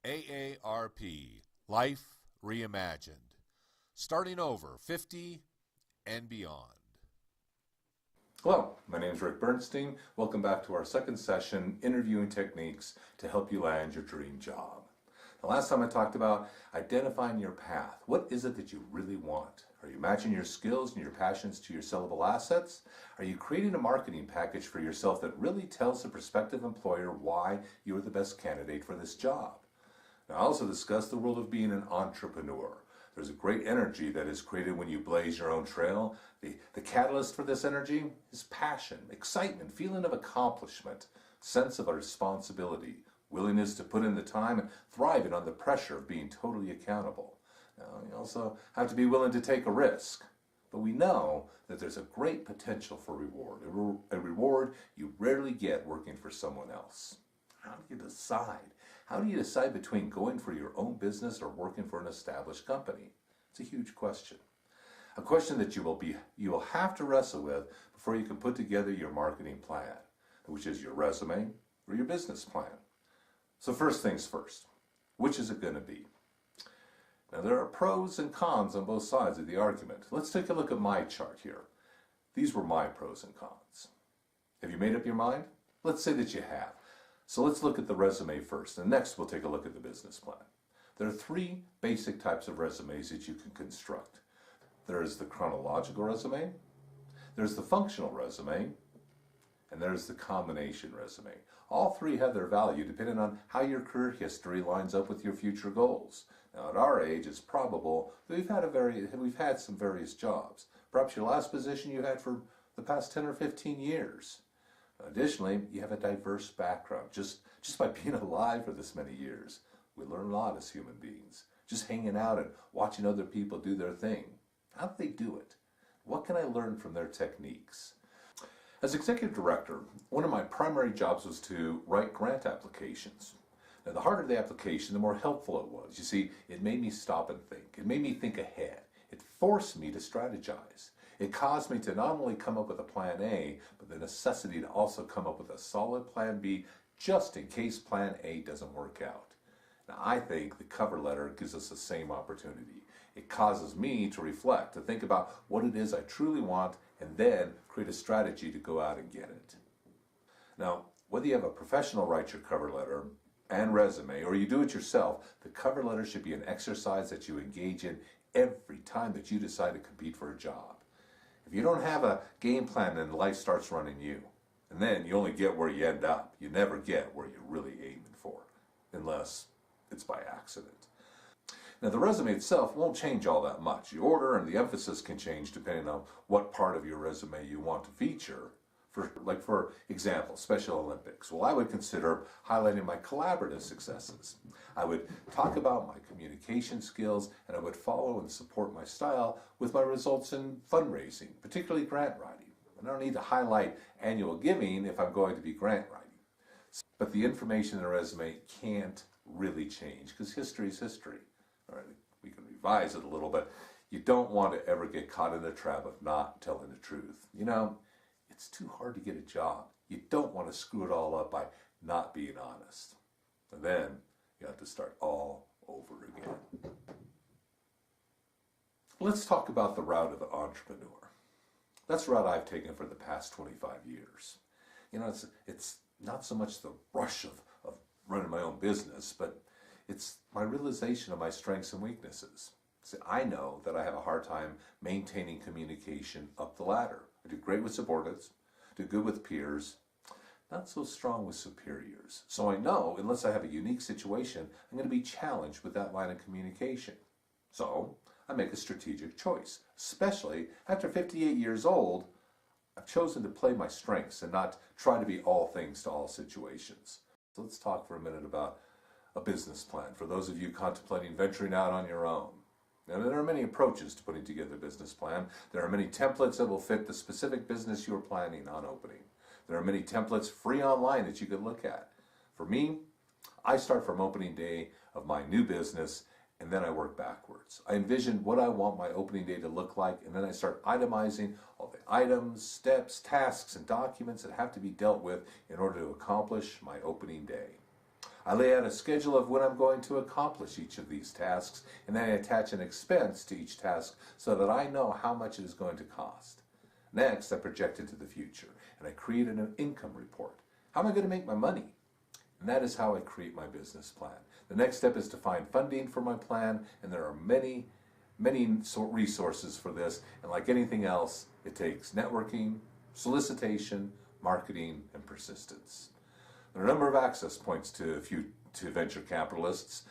AARP, Life Reimagined. Starting over 50 and beyond. Hello, my name is Rick Bernstein. Welcome back to our second session, Interviewing Techniques to Help You Land Your Dream Job. The last time I talked about identifying your path. What is it that you really want? Are you matching your skills and your passions to your sellable assets? Are you creating a marketing package for yourself that really tells the prospective employer why you are the best candidate for this job? Now, I also discussed the world of being an entrepreneur. There's a great energy that is created when you blaze your own trail. The catalyst for this energy is passion, excitement, feeling of accomplishment, sense of a responsibility, willingness to put in the time, and thriving on the pressure of being totally accountable. Now, you also have to be willing to take a risk. But we know that there's a great potential for reward, a reward you rarely get working for someone else. How do you decide? How do you decide between going for your own business or working for an established company? It's a huge question. A question that you will have to wrestle with before you can put together your marketing plan, which is your resume or your business plan. So first things first, which is it going to be? Now there are pros and cons on both sides of the argument. Let's take a look at my chart here. These were my pros and cons. Have you made up your mind? Let's say that you have. So let's look at the resume first, and next we'll take a look at the business plan. There are three basic types of resumes that you can construct. There is the chronological resume, there's the functional resume, and there's the combination resume. All three have their value depending on how your career history lines up with your future goals. Now at our age, it's probable that we've had some various jobs. Perhaps your last position you had for the past 10 or 15 years. Additionally, you have a diverse background. Just by being alive for this many years, we learn a lot as human beings. Just hanging out and watching other people do their thing. How do they do it? What can I learn from their techniques? As executive director, one of my primary jobs was to write grant applications. Now, the harder the application, the more helpful it was. You see, it made me stop and think. It made me think ahead. It forced me to strategize. It caused me to not only come up with a plan A, but the necessity to also come up with a solid plan B just in case plan A doesn't work out. Now, I think the cover letter gives us the same opportunity. It causes me to reflect, to think about what it is I truly want, and then create a strategy to go out and get it. Now, whether you have a professional write your cover letter and resume, or you do it yourself, the cover letter should be an exercise that you engage in every time that you decide to compete for a job. If you don't have a game plan, then life starts running you. And then you only get where you end up. You never get where you're really aiming for, unless it's by accident. Now, the resume itself won't change all that much. The order and the emphasis can change depending on what part of your resume you want to feature. For example, Special Olympics. Well, I would consider highlighting my collaborative successes. I would talk about my communication skills, and I would follow and support my style with my results in fundraising, particularly grant writing. I don't need to highlight annual giving if I'm going to be grant writing. But the information in the resume can't really change because history is history. All right, we can revise it a little, but you don't want to ever get caught in the trap of not telling the truth. You know, it's too hard to get a job. You don't want to screw it all up by not being honest. And then you have to start all over again. Let's talk about the route of the entrepreneur. That's the route I've taken for the past 25 years. You know, it's not so much the rush of running my own business, but it's my realization of my strengths and weaknesses. See, I know that I have a hard time maintaining communication up the ladder. I do great with subordinates, do good with peers, not so strong with superiors. So I know, unless I have a unique situation, I'm going to be challenged with that line of communication. So I make a strategic choice. Especially after 58 years old, I've chosen to play my strengths and not try to be all things to all situations. So let's talk for a minute about a business plan for those of you contemplating venturing out on your own. Now, there are many approaches to putting together a business plan. There are many templates that will fit the specific business you are planning on opening. There are many templates free online that you can look at. For me, I start from opening day of my new business and then I work backwards. I envision what I want my opening day to look like, and then I start itemizing all the items, steps, tasks, and documents that have to be dealt with in order to accomplish my opening day. I lay out a schedule of when I'm going to accomplish each of these tasks, and then I attach an expense to each task so that I know how much it is going to cost. Next, I project into the future, and I create an income report. How am I going to make my money? And that is how I create my business plan. The next step is to find funding for my plan, and there are many resources for this, and like anything else, it takes networking, solicitation, marketing, and persistence. There are a number of access points to venture capitalists.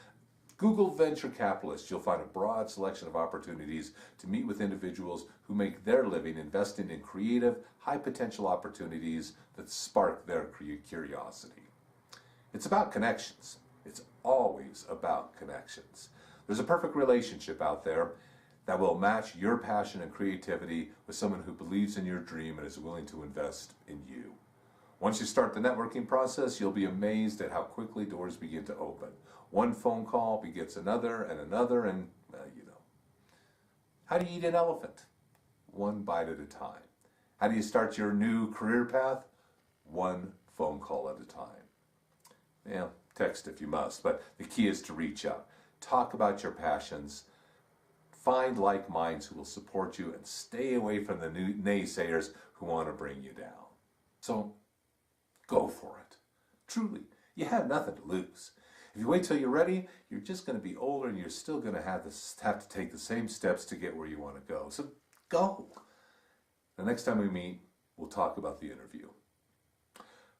Google venture capitalists. You'll find a broad selection of opportunities to meet with individuals who make their living investing in creative, high potential opportunities that spark their curiosity. It's about connections. It's always about connections. There's a perfect relationship out there that will match your passion and creativity with someone who believes in your dream and is willing to invest in you. Once you start the networking process, you'll be amazed at how quickly doors begin to open. One phone call begets another, and you know. How do you eat an elephant? One bite at a time. How do you start your new career path? One phone call at a time. Yeah, text if you must, but the key is to reach out. Talk about your passions. Find like minds who will support you, and stay away from the naysayers who want to bring you down. So, go for it. Truly, you have nothing to lose. If you wait till you're ready, you're just going to be older and you're still going to have to take the same steps to get where you want to go. So go. The next time we meet, we'll talk about the interview.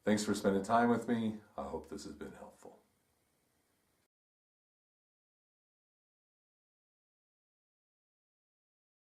Thanks for spending time with me. I hope this has been helpful.